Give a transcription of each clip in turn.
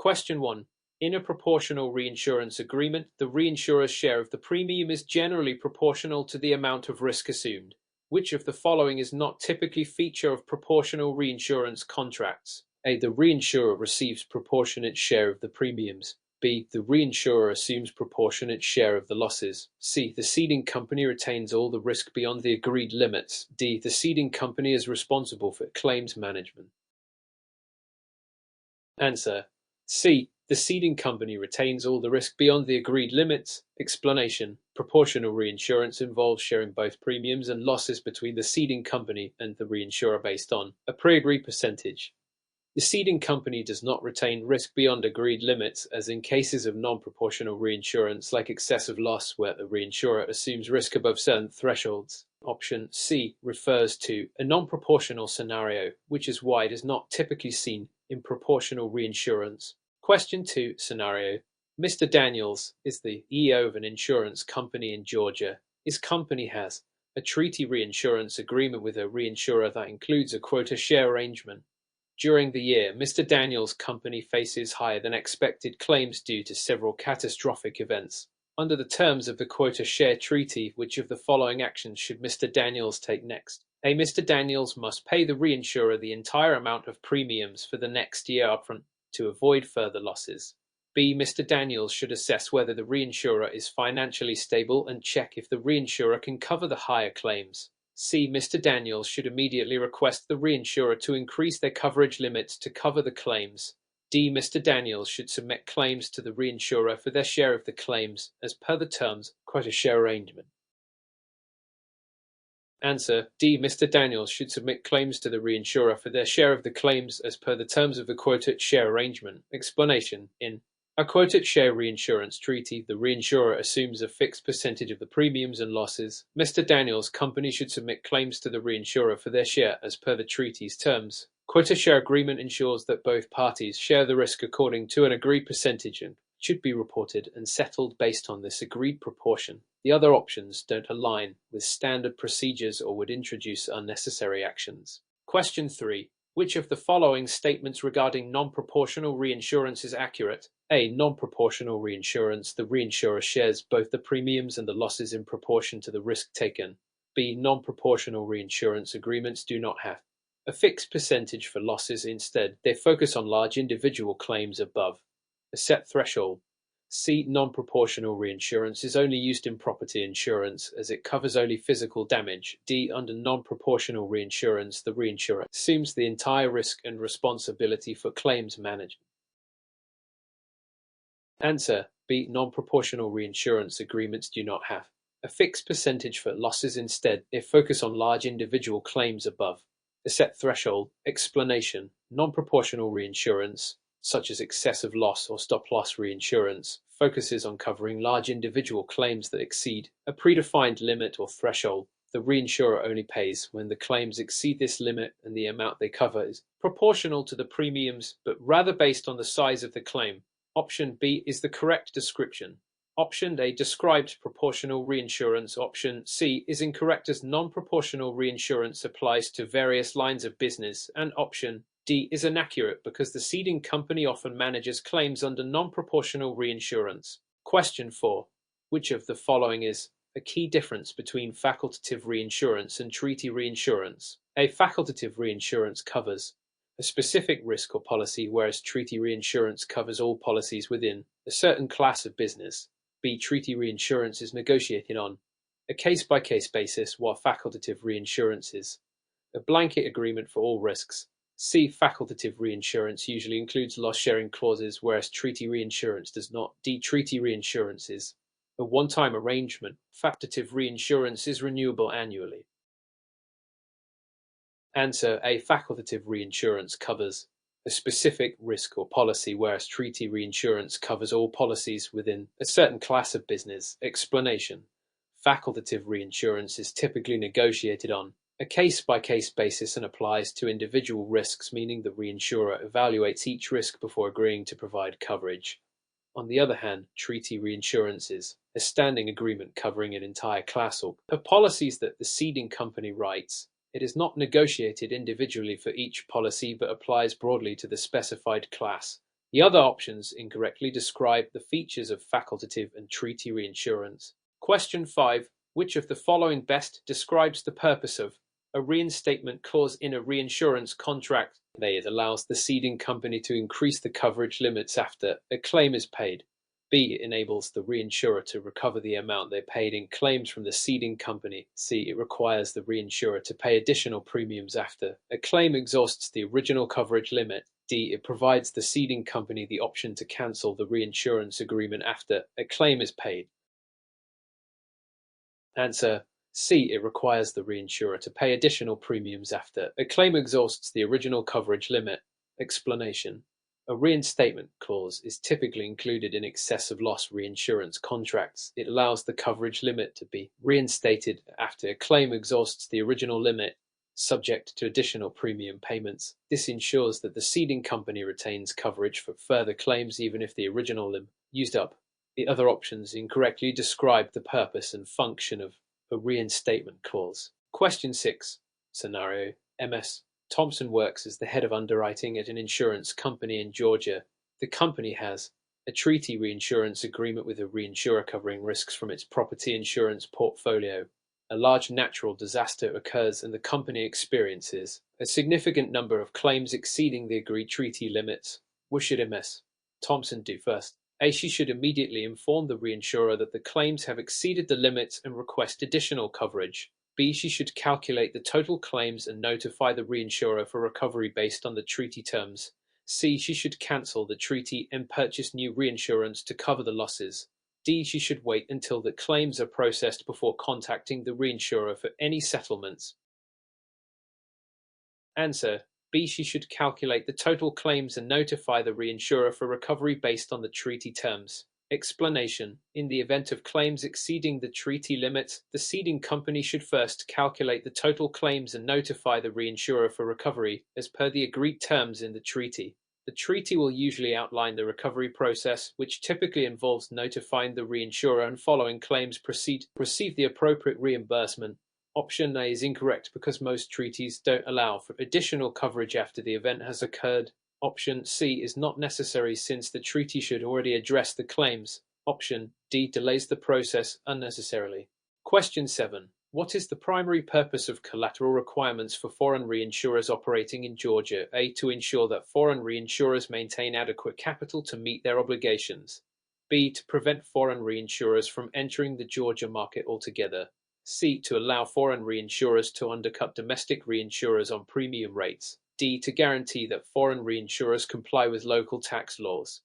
Question 1. In a proportional reinsurance agreement, the reinsurer's share of the premium is generally proportional to the amount of risk assumed. Which of the following is not typically feature of proportional reinsurance contracts? A. The reinsurer receives proportionate share of the premiums. B. The reinsurer assumes proportionate share of the losses. C. The ceding company retains all the risk beyond the agreed limits. D. The ceding company is responsible for claims management. Answer. C. The ceding company retains all the risk beyond the agreed limits. Explanation. Proportional reinsurance involves sharing both premiums and losses between the ceding company and the reinsurer based on a pre-agreed percentage. The ceding company does not retain risk beyond agreed limits, as in cases of non-proportional reinsurance like excessive loss where the reinsurer assumes risk above certain thresholds. Option C refers to a non-proportional scenario, which is why it is not typically seen in proportional reinsurance. Question 2 scenario. Mr. Daniels is the EO of an insurance company in Georgia. His company has a treaty reinsurance agreement with a reinsurer that includes a quota share arrangement. During the year, Mr. Daniels' company faces higher than expected claims due to several catastrophic events. Under the terms of the quota share treaty, which of the following actions should Mr. Daniels take next? A. Mr. Daniels must pay the reinsurer the entire amount of premiums for the next year upfront to avoid further losses. B. Mr. Daniels should assess whether the reinsurer is financially stable and check if the reinsurer can cover the higher claims. C. Mr. Daniels should immediately request the reinsurer to increase their coverage limits to cover the claims. D. Mr. Daniels should submit claims to the reinsurer for their share of the claims as per the terms of quota share arrangement. Answer. D. Mr. Daniels should submit claims to the reinsurer for their share of the claims as per the terms of the quota share arrangement. Explanation. In a quota share reinsurance treaty, the reinsurer assumes a fixed percentage of the premiums and losses. Mr. Daniels' company should submit claims to the reinsurer for their share as per the treaty's terms. Quota share agreement ensures that both parties share the risk according to an agreed percentage and should be reported and settled based on this agreed proportion. The other options don't align with standard procedures or would introduce unnecessary actions. Question 3. Which of the following statements regarding non-proportional reinsurance is accurate? A. Non-proportional reinsurance. The reinsurer shares both the premiums and the losses in proportion to the risk taken. B. Non-proportional reinsurance agreements do not have a fixed percentage for losses. Instead, they focus on large individual claims above a set threshold. C. Non-proportional reinsurance is only used in property insurance as it covers only physical damage. D. Under non-proportional reinsurance, the reinsurer assumes the entire risk and responsibility for claims management. Answer. B. Non-proportional reinsurance agreements do not have a fixed percentage for losses. Instead, they focus on large individual claims above a set threshold. Explanation. Non-proportional reinsurance, such as excessive loss or stop-loss reinsurance, focuses on covering large individual claims that exceed a predefined limit or threshold. The reinsurer only pays when the claims exceed this limit, and the amount they cover is proportional to the premiums, but rather based on the size of the claim. Option B is the correct description. Option A describes proportional reinsurance. Option C is incorrect as non-proportional reinsurance applies to various lines of business, and option D is inaccurate because the ceding company often manages claims under non-proportional reinsurance. Question 4. Which of the following is a key difference between facultative reinsurance and treaty reinsurance? A. Facultative reinsurance covers a specific risk or policy, whereas treaty reinsurance covers all policies within a certain class of business. B. Treaty reinsurance is negotiated on a case-by-case basis, while facultative reinsurance is a blanket agreement for all risks. C. Facultative reinsurance usually includes loss-sharing clauses, whereas treaty reinsurance does not. D. Treaty reinsurance is a one-time arrangement. Facultative reinsurance is renewable annually. Answer. A. Facultative reinsurance covers a specific risk or policy, whereas treaty reinsurance covers all policies within a certain class of business. Explanation. Facultative reinsurance is typically negotiated on a case-by-case basis and applies to individual risks, meaning the reinsurer evaluates each risk before agreeing to provide coverage. On the other hand, treaty reinsurance is a standing agreement covering an entire class of policies that the ceding company writes. It is not negotiated individually for each policy but applies broadly to the specified class. The other options incorrectly describe the features of facultative and treaty reinsurance. Question 5. Which of the following best describes the purpose of a reinstatement clause in a reinsurance contract? A. It allows the ceding company to increase the coverage limits after a claim is paid. B. It enables the reinsurer to recover the amount they paid in claims from the ceding company. C. It requires the reinsurer to pay additional premiums after a claim exhausts the original coverage limit. D. It provides the ceding company the option to cancel the reinsurance agreement after a claim is paid. Answer: C. It requires the reinsurer to pay additional premiums after a claim exhausts the original coverage limit. Explanation: a reinstatement clause is typically included in excess of loss reinsurance contracts. It allows the coverage limit to be reinstated after a claim exhausts the original limit, subject to additional premium payments. This ensures that the ceding company retains coverage for further claims even if the original limit used up. The other options incorrectly describe the purpose and function of a reinstatement clause. Question 6. Scenario: MS. Thompson works as the head of underwriting at an insurance company in Georgia. The company has a treaty reinsurance agreement with a reinsurer covering risks from its property insurance portfolio. A large natural disaster occurs and the company experiences a significant number of claims exceeding the agreed treaty limits. What should MS. Thompson do first? A. She should immediately inform the reinsurer that the claims have exceeded the limits and request additional coverage. B. She should calculate the total claims and notify the reinsurer for recovery based on the treaty terms. C. She should cancel the treaty and purchase new reinsurance to cover the losses. D. She should wait until the claims are processed before contacting the reinsurer for any settlements. Answer: B. She should calculate the total claims and notify the reinsurer for recovery based on the treaty terms. Explanation: in the event of claims exceeding the treaty limits, the ceding company should first calculate the total claims and notify the reinsurer for recovery, as per the agreed terms in the treaty. The treaty will usually outline the recovery process, which typically involves notifying the reinsurer and following claims receive the appropriate reimbursement. Option A is incorrect because most treaties don't allow for additional coverage after the event has occurred. Option C is not necessary since the treaty should already address the claims. Option D delays the process unnecessarily. Question 7. What is the primary purpose of collateral requirements for foreign reinsurers operating in Georgia? A. To ensure that foreign reinsurers maintain adequate capital to meet their obligations. B. To prevent foreign reinsurers from entering the Georgia market altogether. C. To allow foreign reinsurers to undercut domestic reinsurers on premium rates. D. To guarantee that foreign reinsurers comply with local tax laws.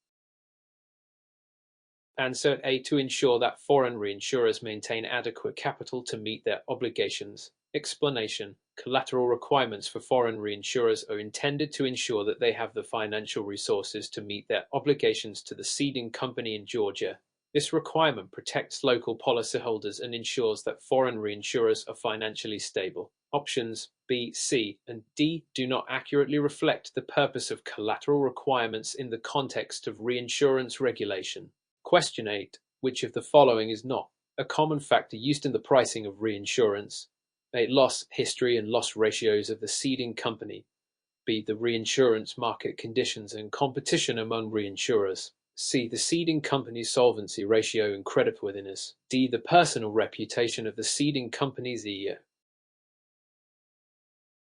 Answer A. To ensure that foreign reinsurers maintain adequate capital to meet their obligations. Explanation: collateral requirements for foreign reinsurers are intended to ensure that they have the financial resources to meet their obligations to the ceding company in Georgia. This requirement protects local policyholders and ensures that foreign reinsurers are financially stable. Options B, C, and D do not accurately reflect the purpose of collateral requirements in the context of reinsurance regulation. Question 8. Which of the following is not a common factor used in the pricing of reinsurance? A. Loss history and loss ratios of the ceding company. B. The reinsurance market conditions and competition among reinsurers. C. The ceding company's solvency ratio and creditworthiness. D. The personal reputation of the ceding company's CEO.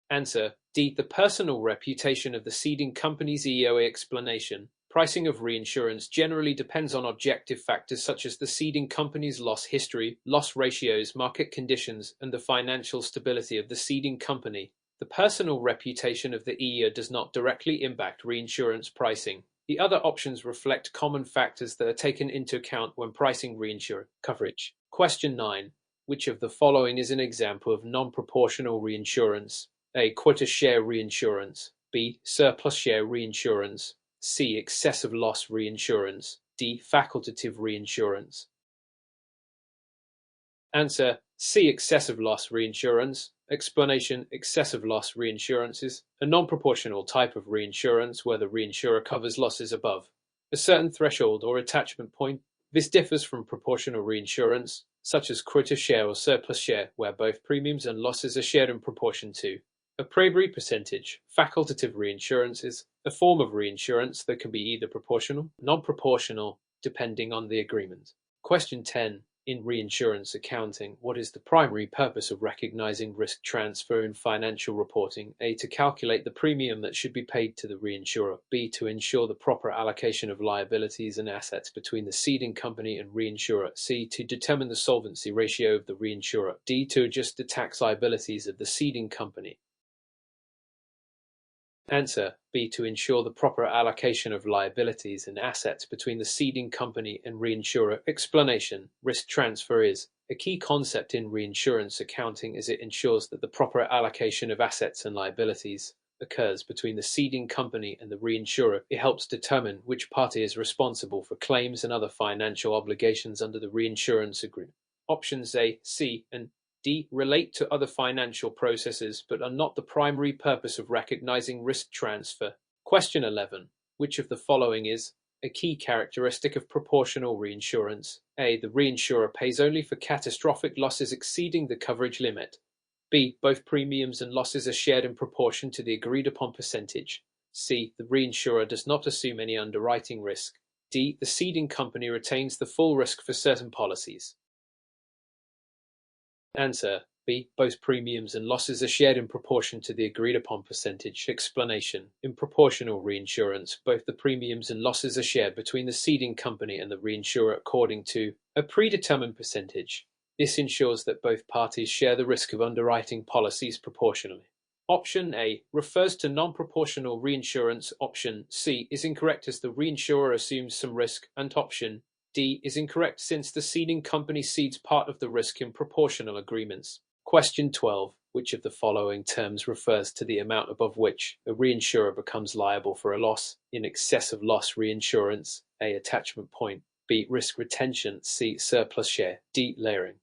Answer: D. The personal reputation of the ceding company's EOA. Explanation: pricing of reinsurance generally depends on objective factors such as the ceding company's loss history, loss ratios, market conditions, and the financial stability of the ceding company. The personal reputation of the EOA does not directly impact reinsurance pricing. The other options reflect common factors that are taken into account when pricing reinsurance coverage. Question 9. Which of the following is an example of non-proportional reinsurance? A. Quota share reinsurance. B. Surplus share reinsurance. C. Excessive loss reinsurance. D. Facultative reinsurance. Answer: C. Excessive loss reinsurance. Explanation: excessive loss reinsurance is a non-proportional type of reinsurance where the reinsurer covers losses above a certain threshold or attachment point. This differs from proportional reinsurance, such as quota share or surplus share, where both premiums and losses are shared in proportion to A prairie percentage, facultative reinsurance, is a form of reinsurance that can be either proportional, non-proportional, depending on the agreement. Question 10. In reinsurance accounting, what is the primary purpose of recognizing risk transfer in financial reporting? A. To calculate the premium that should be paid to the reinsurer. B. To ensure the proper allocation of liabilities and assets between the ceding company and reinsurer. C. To determine the solvency ratio of the reinsurer. D. To adjust the tax liabilities of the ceding company. Answer: B. To ensure the proper allocation of liabilities and assets between the ceding company and reinsurer. Explanation: risk transfer is a key concept in reinsurance accounting as it ensures that the proper allocation of assets and liabilities occurs between the ceding company and the reinsurer. It helps determine which party is responsible for claims and other financial obligations under the reinsurance agreement. Options A, C, and D relate to other financial processes but are not the primary purpose of recognizing risk transfer. Question 11. Which of the following is a key characteristic of proportional reinsurance? A. The reinsurer pays only for catastrophic losses exceeding the coverage limit. B. Both premiums and losses are shared in proportion to the agreed upon percentage. C. The reinsurer does not assume any underwriting risk. D. The ceding company retains the full risk for certain policies. Answer: B. Both premiums and losses are shared in proportion to the agreed upon percentage. Explanation: in proportional reinsurance, both the premiums and losses are shared between the ceding company and the reinsurer according to a predetermined percentage. This ensures that both parties share the risk of underwriting policies proportionally. Option A refers to non-proportional reinsurance. Option C is incorrect as the reinsurer assumes some risk, and option D is incorrect since the ceding company cedes part of the risk in proportional agreements. Question 12. Which of the following terms refers to the amount above which a reinsurer becomes liable for a loss? In excess of loss reinsurance. A. Attachment point. B. Risk retention. C. Surplus share. D. Layering.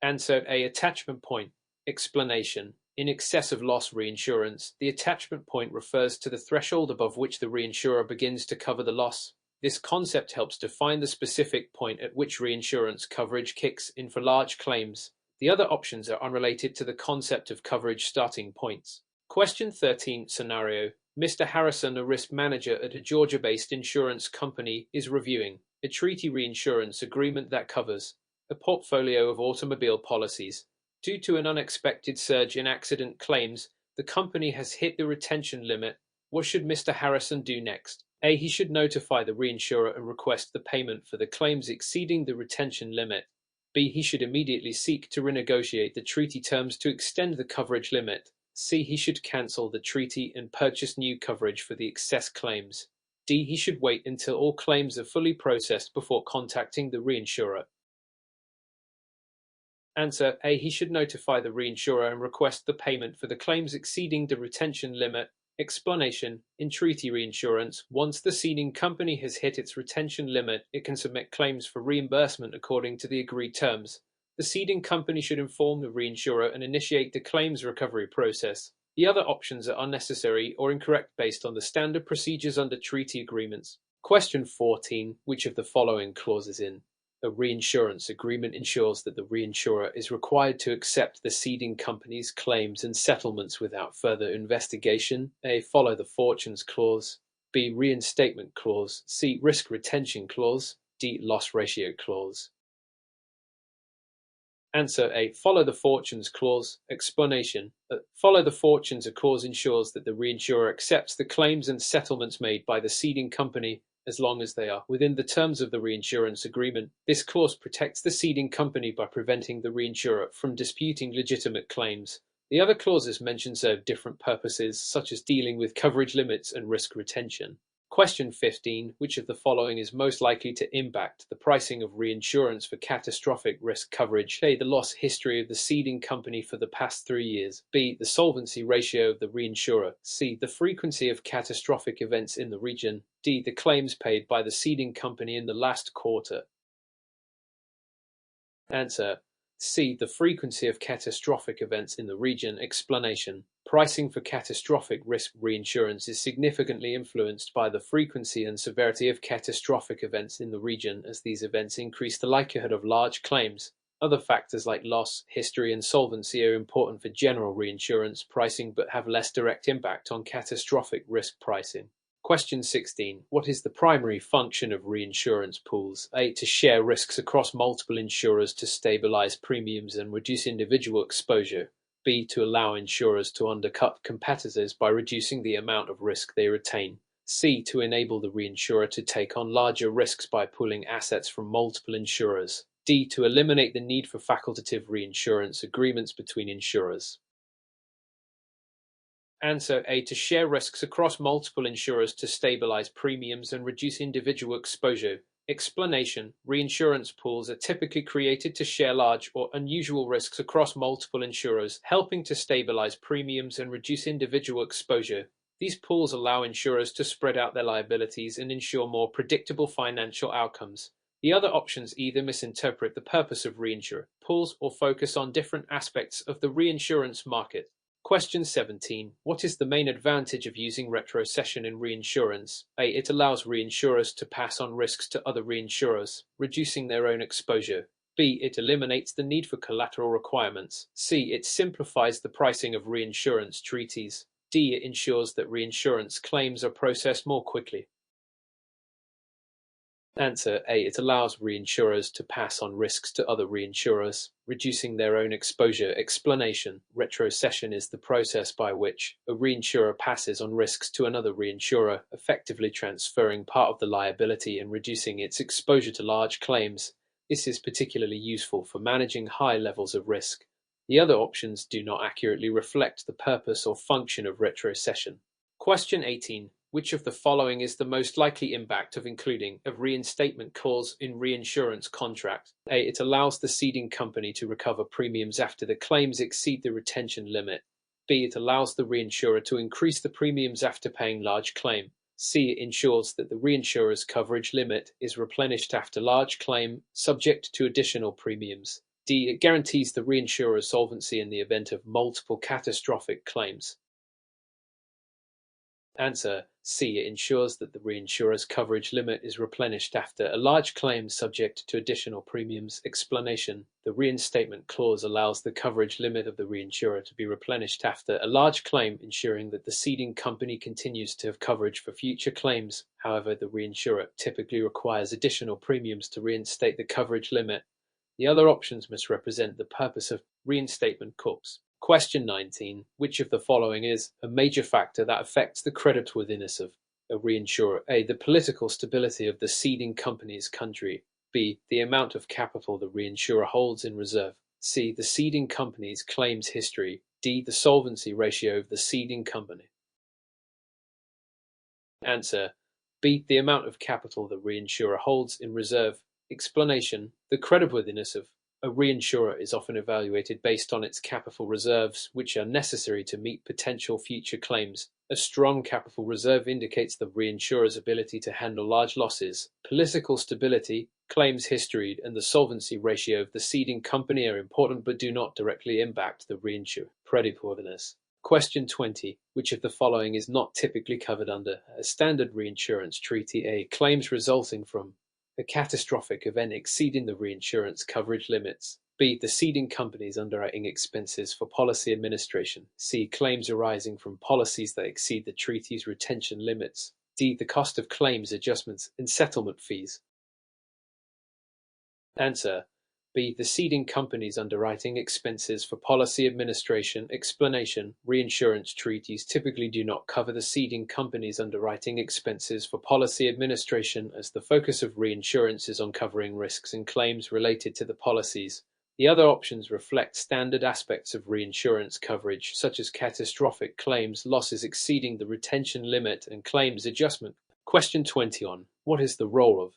Answer A. Attachment point. Explanation: in excess of loss reinsurance, the attachment point refers to the threshold above which the reinsurer begins to cover the loss. This concept helps define the specific point at which reinsurance coverage kicks in for large claims. The other options are unrelated to the concept of coverage starting points. Question 13. Scenario: Mr. Harrison, a risk manager at a Georgia-based insurance company, is reviewing a treaty reinsurance agreement that covers a portfolio of automobile policies. Due to an unexpected surge in accident claims, the company has hit the retention limit. What should Mr. Harrison do next? A. He should notify the reinsurer and request the payment for the claims exceeding the retention limit. B. He should immediately seek to renegotiate the treaty terms to extend the coverage limit. C. He should cancel the treaty and purchase new coverage for the excess claims. D. He should wait until all claims are fully processed before contacting the reinsurer. Answer A. He should notify the reinsurer and request the payment for the claims exceeding the retention limit. Explanation: in treaty reinsurance, once the ceding company has hit its retention limit, it can submit claims for reimbursement according to the agreed terms. The ceding company should inform the reinsurer and initiate the claims recovery process. The other options are unnecessary or incorrect based on the standard procedures under treaty agreements. Question 14. Which of the following clauses in a reinsurance agreement ensures that the reinsurer is required to accept the ceding company's claims and settlements without further investigation? A. Follow the fortunes clause. B. Reinstatement clause. C. Risk retention clause. D. Loss ratio clause. Answer A. Follow the fortunes clause. Explanation: follow the fortunes clause ensures that the reinsurer accepts the claims and settlements made by the ceding company as long as they are within the terms of the reinsurance agreement. This clause protects the ceding company by preventing the reinsurer from disputing legitimate claims. The other clauses mentioned serve different purposes, such as dealing with coverage limits and risk retention. Question 15. Which of the following is most likely to impact the pricing of reinsurance for catastrophic risk coverage? A. The loss history of the ceding company for the past 3 years. B. The solvency ratio of the reinsurer. C. The frequency of catastrophic events in the region. D. The claims paid by the ceding company in the last quarter. Answer C. The frequency of catastrophic events in the region. Explanation: pricing for catastrophic risk reinsurance is significantly influenced by the frequency and severity of catastrophic events in the region, as these events increase the likelihood of large claims. Other factors like loss, history, and solvency are important for general reinsurance pricing but have less direct impact on catastrophic risk pricing. Question 16. What is the primary function of reinsurance pools? A. To share risks across multiple insurers to stabilize premiums and reduce individual exposure. B. To allow insurers to undercut competitors by reducing the amount of risk they retain. C. To enable the reinsurer to take on larger risks by pooling assets from multiple insurers. D. To eliminate the need for facultative reinsurance agreements between insurers. Answer A. To share risks across multiple insurers to stabilize premiums and reduce individual exposure. Explanation: reinsurance pools are typically created to share large or unusual risks across multiple insurers, helping to stabilize premiums and reduce individual exposure. These pools allow insurers to spread out their liabilities and ensure more predictable financial outcomes. The other options either misinterpret the purpose of reinsurance pools or focus on different aspects of the reinsurance market. Question 17. What is the main advantage of using retrocession in reinsurance? A. It allows reinsurers to pass on risks to other reinsurers, reducing their own exposure. B. It eliminates the need for collateral requirements. C. It simplifies the pricing of reinsurance treaties. D. It ensures that reinsurance claims are processed more quickly. Answer A. It allows reinsurers to pass on risks to other reinsurers, reducing their own exposure. Explanation: retrocession is the process by which a reinsurer passes on risks to another reinsurer, effectively transferring part of the liability and reducing its exposure to large claims. This is particularly useful for managing high levels of risk. The other options do not accurately reflect the purpose or function of retrocession. Question 18. Which of the following is the most likely impact of including a reinstatement clause in reinsurance contract? A. It allows the ceding company to recover premiums after the claims exceed the retention limit. B. It allows the reinsurer to increase the premiums after paying large claim. C. It ensures that the reinsurer's coverage limit is replenished after large claim, subject to additional premiums. D. It guarantees the reinsurer's solvency in the event of multiple catastrophic claims. Answer C. It ensures that the reinsurer's coverage limit is replenished after a large claim subject to additional premiums. Explanation: the reinstatement clause allows the coverage limit of the reinsurer to be replenished after a large claim, ensuring that the ceding company continues to have coverage for future claims. However, the reinsurer typically requires additional premiums to reinstate the coverage limit. The other options misrepresent the purpose of reinstatement clause. Question 19. Which of the following is a major factor that affects the creditworthiness of a reinsurer? A. The political stability of the ceding company's country. B. The amount of capital the reinsurer holds in reserve. C. The ceding company's claims history. D. The solvency ratio of the ceding company. Answer B. The amount of capital the reinsurer holds in reserve. Explanation: the creditworthiness of a reinsurer is often evaluated based on its capital reserves, which are necessary to meet potential future claims. A strong capital reserve indicates the reinsurer's ability to handle large losses. Political stability, claims history, and the solvency ratio of the ceding company are important but do not directly impact the reinsurer's creditworthiness. Question 20. Which of the following is not typically covered under a standard reinsurance treaty? A. Claims resulting from a catastrophic event exceeding the reinsurance coverage limits. B. The ceding company's underwriting expenses for policy administration. C. Claims arising from policies that exceed the treaty's retention limits. D. The cost of claims adjustments and settlement fees. Answer B. The ceding company's underwriting expenses for policy administration. Explanation: reinsurance treaties typically do not cover the ceding company's underwriting expenses for policy administration, as the focus of reinsurance is on covering risks and claims related to the policies. The other options reflect standard aspects of reinsurance coverage, such as catastrophic claims, losses exceeding the retention limit, and claims adjustment. Question 21. What is the role of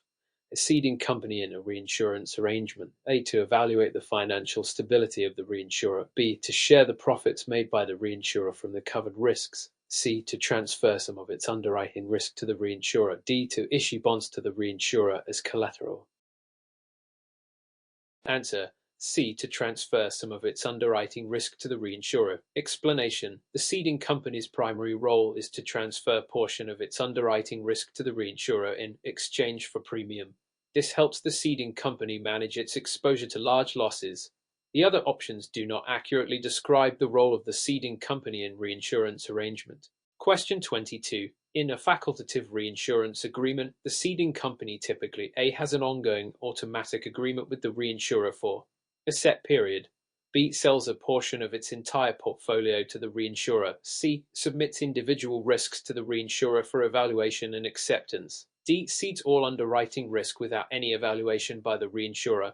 a ceding company in a reinsurance arrangement? A. To evaluate the financial stability of the reinsurer. B. To share the profits made by the reinsurer from the covered risks. C. To transfer some of its underwriting risk to the reinsurer. D. To issue bonds to the reinsurer as collateral. Answer C. To transfer some of its underwriting risk to the reinsurer. Explanation: the ceding company's primary role is to transfer a portion of its underwriting risk to the reinsurer in exchange for premium. This helps the ceding company manage its exposure to large losses. The other options do not accurately describe the role of the ceding company in reinsurance arrangement. Question 22. In a facultative reinsurance agreement, the ceding company typically A has an ongoing automatic agreement with the reinsurer for a set period. B sells a portion of its entire portfolio to the reinsurer. C submits individual risks to the reinsurer for evaluation and acceptance. D cedes all underwriting risk without any evaluation by the reinsurer.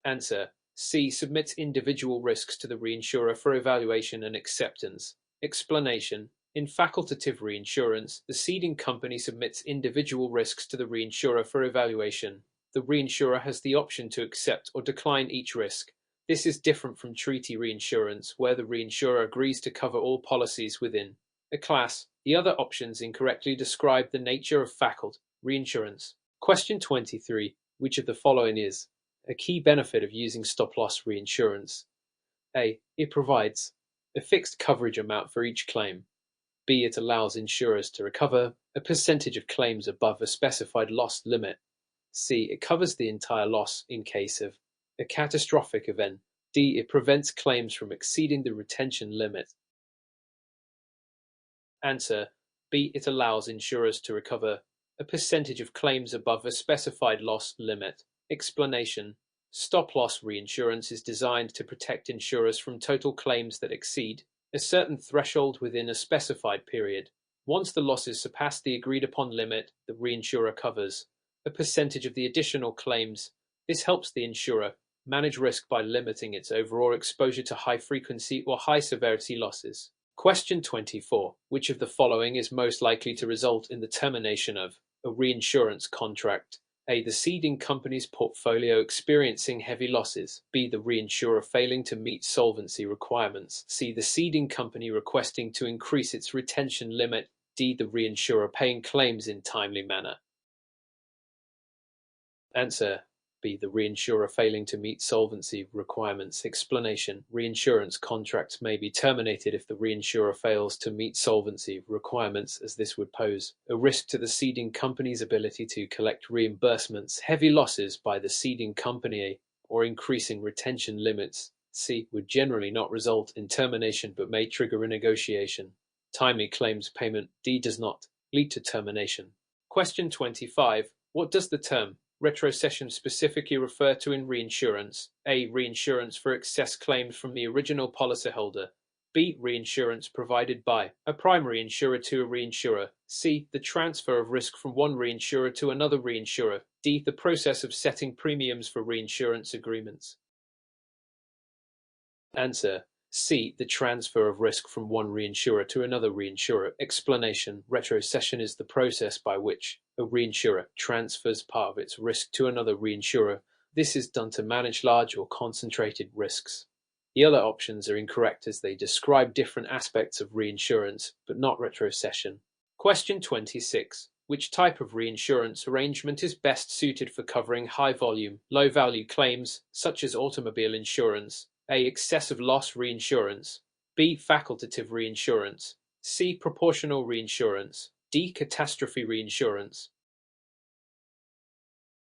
Answer: C submits individual risks to the reinsurer for evaluation and acceptance. Explanation: in facultative reinsurance, the ceding company submits individual risks to the reinsurer for evaluation. The reinsurer has the option to accept or decline each risk. This is different from treaty reinsurance, where the reinsurer agrees to cover all policies within a class. The other options incorrectly describe the nature of facultative reinsurance. Question 23. Which of the following is a key benefit of using stop-loss reinsurance? A. It provides a fixed coverage amount for each claim. B. It allows insurers to recover a percentage of claims above a specified loss limit. C. It covers the entire loss in case of a catastrophic event. D. It prevents claims from exceeding the retention limit. Answer: B. It allows insurers to recover a percentage of claims above a specified loss limit. Explanation: stop-loss reinsurance is designed to protect insurers from total claims that exceed a certain threshold within a specified period. Once the losses surpass the agreed-upon limit, the reinsurer covers a percentage of the additional claims. This helps the insurer manage risk by limiting its overall exposure to high-frequency or high-severity losses. Question 24. Which of the following is most likely to result in the termination of a reinsurance contract? A. The ceding company's portfolio experiencing heavy losses. B. The reinsurer failing to meet solvency requirements. C. The ceding company requesting to increase its retention limit. D. The reinsurer paying claims in timely manner. Answer: B. The reinsurer failing to meet solvency requirements. Explanation: reinsurance contracts may be terminated if the reinsurer fails to meet solvency requirements, as this would pose a risk to the ceding company's ability to collect reimbursements. Heavy losses by the ceding company or increasing retention limits C would generally not result in termination but may trigger renegotiation. Timely claims payment D does not lead to termination. Question 25. What does the term retrocession specifically refer to in reinsurance? A. Reinsurance for excess claims from the original policyholder. B. Reinsurance provided by a primary insurer to a reinsurer. C. The transfer of risk from one reinsurer to another reinsurer. D. The process of setting premiums for reinsurance agreements. Answer: C. The transfer of risk from one reinsurer to another reinsurer. Explanation: retrocession is the process by which a reinsurer transfers part of its risk to another reinsurer. This is done to manage large or concentrated risks. The other options are incorrect as they describe different aspects of reinsurance, but not retrocession. Question 26. Which type of reinsurance arrangement is best suited for covering high-volume, low-value claims, such as automobile insurance? A. Excessive loss reinsurance. B. Facultative reinsurance. C. Proportional reinsurance. D. Catastrophe reinsurance.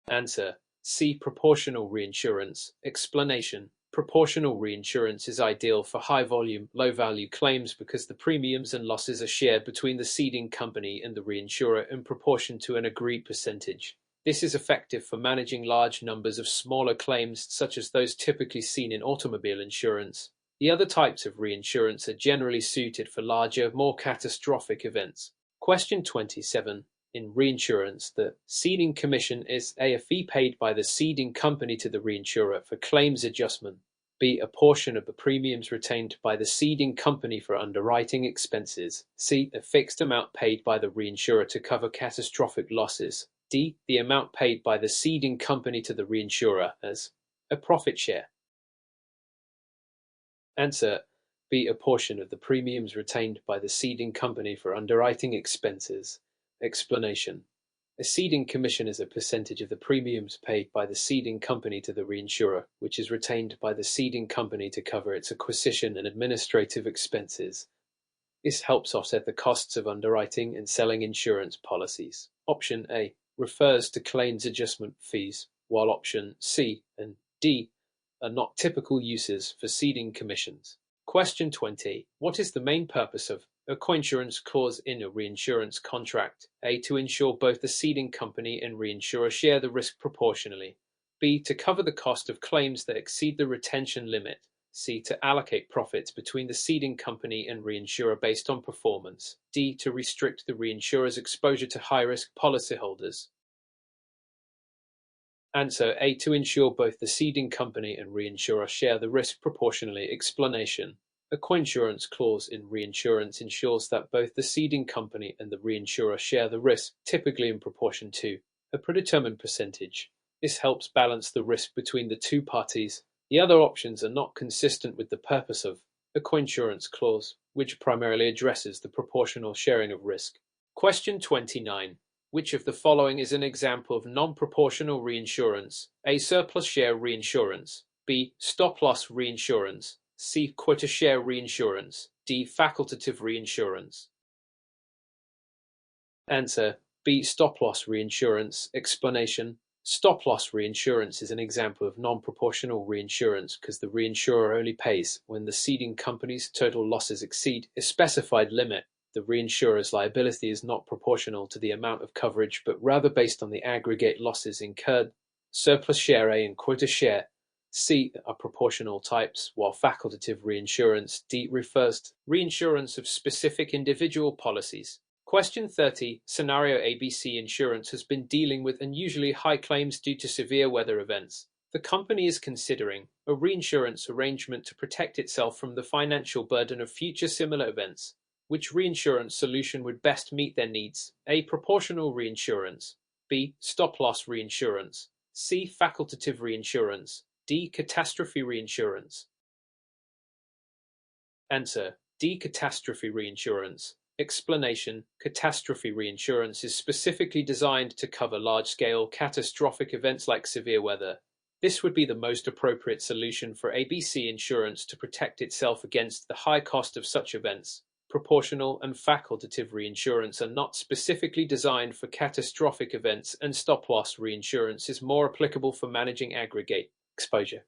Answer: C. Proportional reinsurance. Explanation: proportional reinsurance is ideal for high-volume, low-value claims because the premiums and losses are shared between the ceding company and the reinsurer in proportion to an agreed percentage. This is effective for managing large numbers of smaller claims, such as those typically seen in automobile insurance. The other types of reinsurance are generally suited for larger, more catastrophic events. Question 27. In reinsurance, the ceding commission is A. A fee paid by the ceding company to the reinsurer for claims adjustment. B. A portion of the premiums retained by the ceding company for underwriting expenses. C. A fixed amount paid by the reinsurer to cover catastrophic losses. D. The amount paid by the ceding company to the reinsurer as a profit share. Answer: B. A portion of the premiums retained by the ceding company for underwriting expenses. Explanation: a ceding commission is a percentage of the premiums paid by the ceding company to the reinsurer, which is retained by the ceding company to cover its acquisition and administrative expenses. This helps offset the costs of underwriting and selling insurance policies. Option A. refers to claims adjustment fees, while option C and D are not typical uses for ceding commissions. Question 20. What is the main purpose of a coinsurance clause in a reinsurance contract? A. To ensure both the ceding company and reinsurer share the risk proportionally. B. To cover the cost of claims that exceed the retention limit. C. To allocate profits between the ceding company and reinsurer based on performance. D. To restrict the reinsurer's exposure to high-risk policyholders. Answer A. To ensure both the ceding company and reinsurer share the risk proportionally. Explanation. A coinsurance clause in reinsurance ensures that both the ceding company and the reinsurer share the risk, typically in proportion to a predetermined percentage. This helps balance the risk between the two parties. The other options are not consistent with the purpose of a coinsurance clause, which primarily addresses the proportional sharing of risk. Question 29. Which of the following is an example of non-proportional reinsurance? A. Surplus share reinsurance. B. Stop-loss reinsurance. C. Quota share reinsurance. D. Facultative reinsurance. Answer B. Stop-loss reinsurance. Explanation. Stop-loss reinsurance is an example of non-proportional reinsurance because the reinsurer only pays when the ceding company's total losses exceed a specified limit. The reinsurer's liability is not proportional to the amount of coverage, but rather based on the aggregate losses incurred. Surplus share A and quota share C are proportional types, while facultative reinsurance D refers to reinsurance of specific individual policies. Question 30. Scenario ABC Insurance has been dealing with unusually high claims due to severe weather events. The company is considering a reinsurance arrangement to protect itself from the financial burden of future similar events. Which reinsurance solution would best meet their needs? A. Proportional reinsurance. B. Stop-loss reinsurance. C. Facultative reinsurance. D. Catastrophe reinsurance. Answer D. Catastrophe reinsurance. Explanation. Catastrophe reinsurance is specifically designed to cover large-scale catastrophic events like severe weather. This would be the most appropriate solution for ABC Insurance to protect itself against the high cost of such events. Proportional and facultative reinsurance are not specifically designed for catastrophic events, and stop-loss reinsurance is more applicable for managing aggregate exposure.